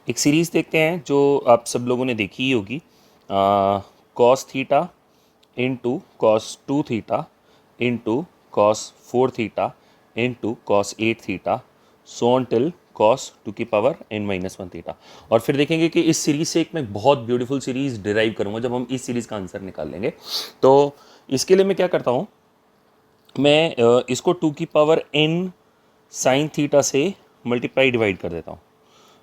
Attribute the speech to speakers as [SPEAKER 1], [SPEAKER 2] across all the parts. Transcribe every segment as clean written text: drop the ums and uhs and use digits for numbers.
[SPEAKER 1] एक सीरीज़ देखते हैं जो आप सब लोगों ने देखी ही होगी, cos theta into cos 2 theta into cos 4 theta into cos 8 theta so on till cos 2 की पावर n-1 थीटा। और फिर देखेंगे कि इस सीरीज़ से एक मैं बहुत ब्यूटीफुल सीरीज़ डिराइव करूँगा जब हम इस सीरीज़ का आंसर निकाल लेंगे। तो इसके लिए मैं क्या करता हूँ, मैं इसको 2 की पावर n साइन थीटा से मल्टीप्लाई डिवाइड कर देता हूँ।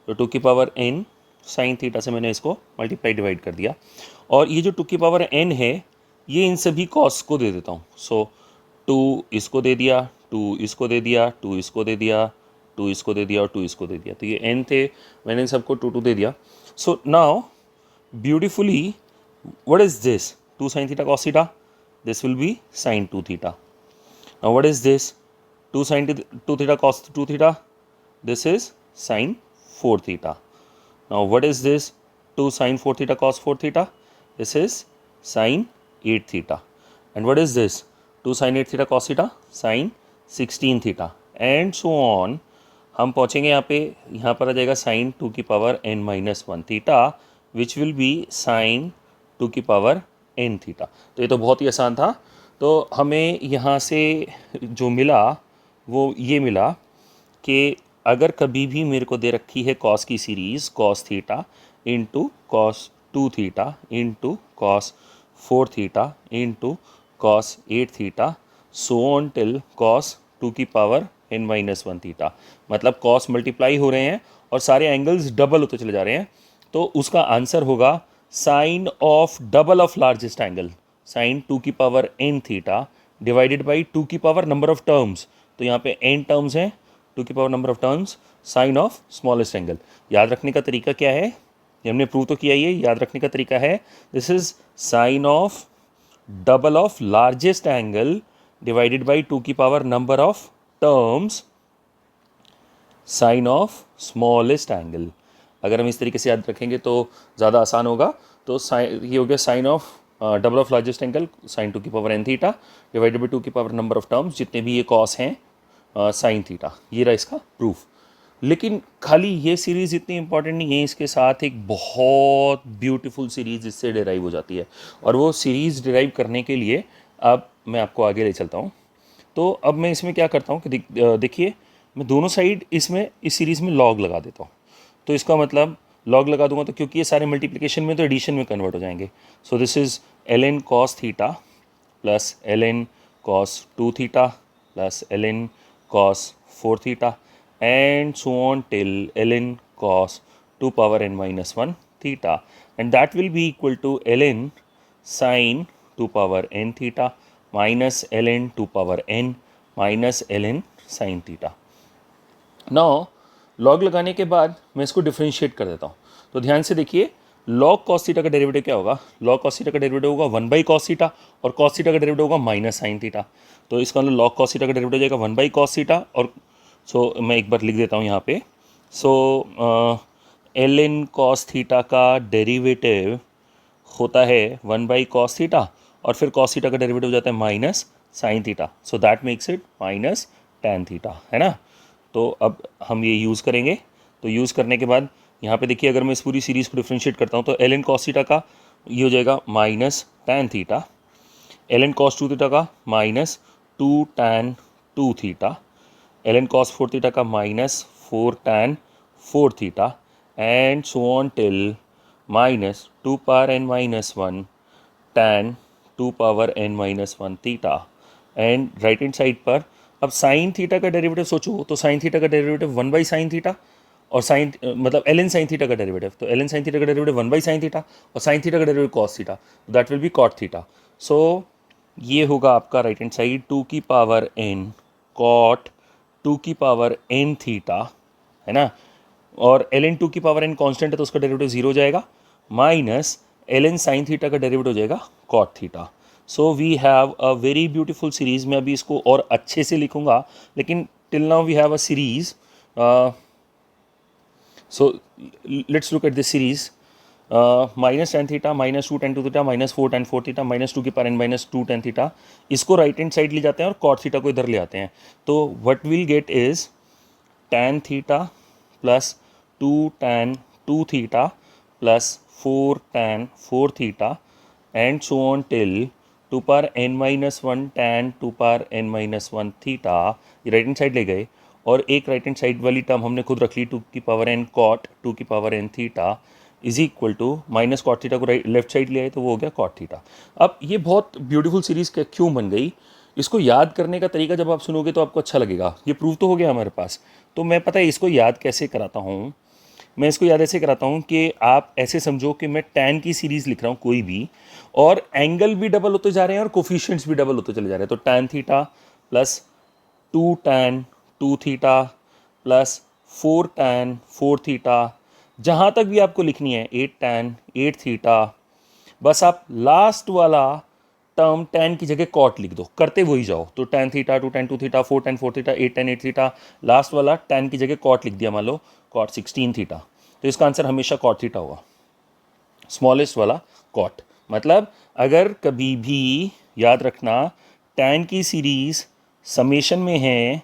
[SPEAKER 1] तो 2 की पावर n साइन थीटा से मैंने इसको मल्टीप्लाई डिवाइड कर दिया, और ये जो 2 की पावर n है ये इन सभी कॉस को दे देता हूँ। सो 2 इसको दे दिया, 2 इसको दे दिया, 2 इसको दे दिया, 2 इसको दे दिया और 2 इसको दे दिया। तो ये n थे, मैंने इन सबको 2 2 दे दिया। So now beautifully what is this, 2 sine theta cos theta, this will be sine 2 theta. Now what is this? 2 sin 2 theta cos 2 theta. This is sin 4 theta. Now what is this? 2 sin 4 theta cos 4 theta. This is sin 8 theta. And what is this? 2 sin 8 theta cos theta. Sin 16 theta. And so on. हम पहुँचेंगे यहाँ पर आ जाएगा sin 2 की power n-1 theta, which will be sin 2 की power n theta. तो ये तो बहुत ही आसान था। तो हमें यहाँ से जो मिला वो ये मिला कि अगर कभी भी मेरे को दे रखी है कॉस की series cos theta into cos 2 theta into cos 4 theta into cos 8 theta so on till cos 2 की पावर n-1 थीटा, मतलब कॉस मल्टीप्लाई हो रहे हैं और सारे एंगल्स डबल होते चले जा रहे हैं, तो उसका आंसर होगा sine of double of largest angle, sine 2 की power n theta divided by 2 की पावर नंबर ऑफ टर्म्स। तो यहाँ पे n टर्म्स हैं, 2 की power number of terms, sine of smallest angle. याद रखने का तरीका क्या है, ये हमने प्रूव तो किया ही है, याद रखने का तरीका है this is sine of double of largest angle divided by 2 की power number of terms sine of smallest angle. अगर हम इस तरीके से याद रखेंगे तो ज़्यादा आसान होगा। तो ये हो गया sine of double of largest angle sine 2 की power n theta divided by 2 की पावर नंबर ऑफ टर्म्स, जितने भी ये कॉस हैं साइन थीटा। ये रहा इसका प्रूफ। लेकिन खाली ये सीरीज़ इतनी इंपॉर्टेंट नहीं है, इसके साथ एक बहुत ब्यूटीफुल सीरीज़ इससे डिराइव हो जाती है, और वो सीरीज़ डिराइव करने के लिए अब मैं आपको आगे ले चलता हूँ। तो अब मैं इसमें क्या करता हूँ कि देखिए, मैं दोनों साइड इसमें इस सीरीज़ में लॉग लगा देता हूँ। तो इसका मतलब लॉग लगा दूंगा तो क्योंकि ये सारे मल्टीप्लिकेशन में तो एडिशन में कन्वर्ट हो जाएंगे। So this is ln cos theta plus ln cos 2 theta plus ln cos 4 theta and so on till ln cos 2 power n-1 theta, and that will be equal to ln sin 2 power n theta minus ln 2 power n minus ln sin theta. Now log लगाने के बाद मैं इसको differentiate कर देता हूँ। तो ध्यान से देखिए, लॉग कॉस थीटा का डेरिवेटिव क्या होगा, लॉग कॉस थीटा का डेरिवेटिव होगा 1 बाई कॉस थीटा, और कॉस थीटा का डेरिवेटिव होगा माइनस साइन थीटा। तो इसका मतलब लॉग कॉस थीटा का डेरिवेटिव हो जाएगा 1 बाई कॉस थीटा, और सो मैं एक बार लिख देता हूँ यहाँ पे। सो ln कॉस थीटा का डेरिवेटिव होता है 1 बाई कॉस थीटा, और फिर कॉस थीटा का डेरिवेटिव हो जाता है minus sine theta. So that makes it minus tan theta, है ना। तो अब हम ये यूज़ करेंगे। तो यूज़ करने के बाद यहाँ पे देखिए, अगर मैं इस पूरी सीरीज़ को डिफ्रेंशिएट करता हूँ तो ln cos थीटा का ये हो जाएगा minus tan theta, ln cos 2 theta का minus 2 tan 2 theta, ln cos 4 theta का minus 4 tan 4 theta, and so on till minus 2 power n-1 tan 2 power n-1 theta. And right hand side पर अब sine theta का derivative सोचो, तो sine theta का derivative 1 by sine theta, और sine मतलब ln sine theta का derivative, तो ln साइन थीटा का डेरिवेटिव 1 बाई साइन थीटा, और साइन थीटा का derivative cos theta, that will be cot theta. So ये होगा आपका राइट हैंड साइड 2 की पावर n कॉट 2 की पावर n थीटा, है ना, और ln 2 की पावर n कांस्टेंट है तो उसका डेरिवेटिव 0 हो जाएगा, माइनस ln साइन थीटा का डेरिवेटिव हो जाएगा cot theta. So we have a very beautiful series. मैं अभी इसको और अच्छे से लिखूंगा, लेकिन till now we have a series. So let's look at this series. Minus ten theta minus 2 tan 2 theta minus 4 tan 4 theta minus 2 की power n minus 2 tan theta, इसको राइट हैंड साइड ले जाते हैं और कॉट थीटा को इधर ले आते हैं। तो what will get is tan theta plus 2 tan 2 theta plus 4 tan 4 theta and so on till 2 power n minus 1 tan 2 power n minus 1 theta, ये राइट हैंड साइड ले गए और एक राइट हैंड साइड वाली टर्म हमने खुद रख ली 2 की पावर n cot 2 की power n theta is equal to minus cot theta को लेफ्ट साइड ले आए तो वो हो गया कॉट थीटा। अब ये बहुत ब्यूटीफुल सीरीज क्यों बन गई, इसको याद करने का तरीका जब आप सुनोगे तो आपको अच्छा लगेगा। ये प्रूव तो हो गया हमारे पास, तो मैं पता है इसको याद कैसे कराता हूँ। मैं इसको याद ऐसे कराता हूँ कि आप ऐसे समझो कि मैं टैन की सीरीज़ लिख रहा हूँ कोई भी, और एंगल भी डबल होते जा रहे हैं और कोफिशिएंट्स भी डबल होते चले जा रहे हैं। तो tan theta plus 2 tan 2 theta plus 4 tan 4 theta, जहाँ तक भी आपको लिखनी है 8 टैन 8 थीटा, बस आप लास्ट वाला टर्म टैन की जगह कॉट लिख दो, करते वही जाओ। तो tan theta 2 tan 2 theta 4 tan 4 theta 8 tan 8 theta, last वाला टैन की जगह कॉट लिख दिया, मान लो कॉट 16 थीटा। तो इसका आंसर हमेशा कॉट थीटा होगा, स्मॉलेस्ट वाला कॉट। मतलब अगर कभी भी याद रखना टैन की सीरीज समेशन में है,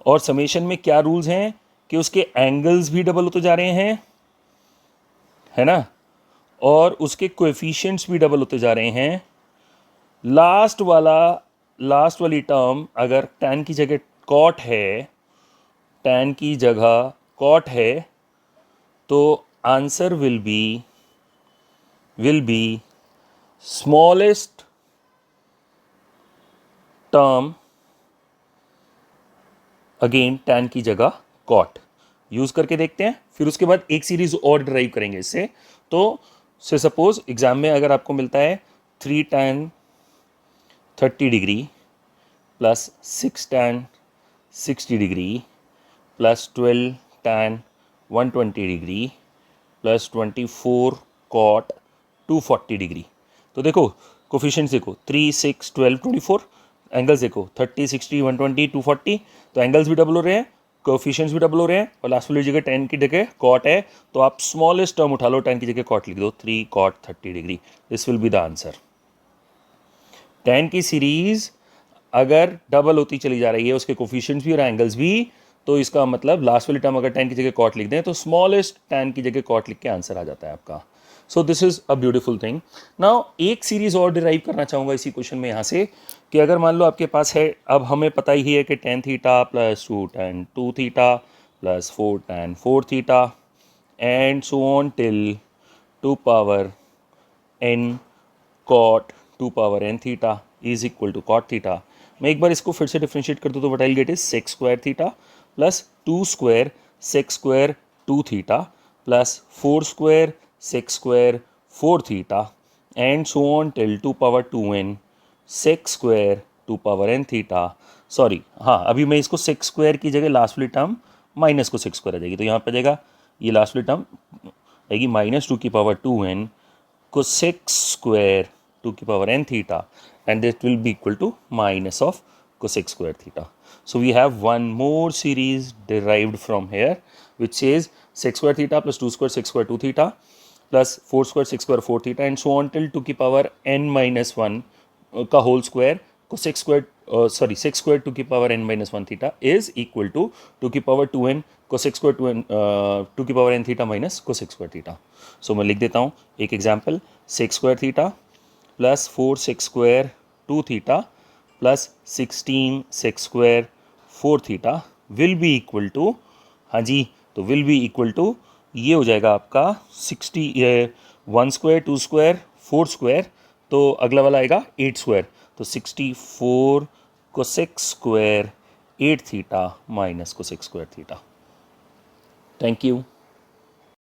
[SPEAKER 1] और समेशन में क्या रूल्स हैं कि उसके एंगल्स भी डबल होते जा रहे हैं, है ना, और उसके कोएफिशिएंट्स भी डबल होते जा रहे हैं। लास्ट वाली टर्म अगर टैन की जगह कॉट है, टैन की जगह कॉट है, तो answer will be smallest term again tan की जगह कॉट। यूज करके देखते हैं, फिर उसके बाद एक सीरीज और ड्राइव करेंगे इससे। तो से सपोज एग्जाम में अगर आपको मिलता है 3 tan 30 degree plus 6 tan 60 degree plus 12 tan 120 degree plus 24 cot 240 degree, तो देखो कोफिशिएंट्स देखो 3 6 12 24, एंगल्स देखो 30 60 120 240, तो एंगल्स भी डबल हो रहे हैं, कोफिशिएंट्स भी डबल हो रहे हैं, और लास्ट वाली जगह टेन की जगह कॉट है, तो आप स्मॉलेस्ट टर्म उठा लो, टेन की जगह कॉट लिख दो 3 cot 30 degree. This will be the answer. Ten की सीरीज अगर डबल होती चली जा रही है, उसके कोफिशिएंट्स भी और एंगल्स भी, तो इसका मतलब लास्ट वाली टर्म अगर टेन की जगह कॉट लिख दें तो स्मॉलेस्ट टेन की जगह कॉट लिख के आंसर आ जाता है आपका। So this is a beautiful thing. Now एक सीरीज और डिराइव करना चाहूँगा इसी क्वेश्चन में यहाँ से, कि अगर मान लो आपके पास है, अब हमें पता ही है कि tan theta plus 2 tan 2 theta plus 4 tan 4 theta and so on till 2 power n cot 2 power n theta is equal to cot theta. मैं एक बार इसको फिर से डिफ्रेंशिएट कर दूँ तो what I will get is sec square theta plus 2 square sec square 2 theta plus 4 square sec square 4 theta and so on till 2 power 2n sec square 2 power n theta. Sorry, हाँ, अभी मैं इसको sec square की जगह last वाली term minus को sec square आ जाएगी, तो यहाँ पे जाएगा ये लास्ट वाली टर्म आएगी माइनस 2 की पावर 2n cosec square 2 की power n theta, and that will be equal to minus of cosec square theta. So we have one more series derived from here, which says sec square theta plus 2 square sec square 2 theta plus 4 square sec square 4 theta and so on till 2 की power n minus 1 का whole square cosec square sec square 2 की power n minus 1 theta is equal to 2 की power 2n cosec square 2 की power n theta minus cosec square theta. So मैं लिख देता हूँ एक example, sec square theta plus 4 sec square 2 theta plus 16 sec square 4 theta will be equal to, हाँ जी, तो will be equal to ये हो जाएगा आपका 1 स्क्वायर 2 स्क्वायर 4 स्क्वायर, तो अगला वाला आएगा 8 स्क्वायर, तो 64 cosec square 8 theta minus cosec square theta. Thank you.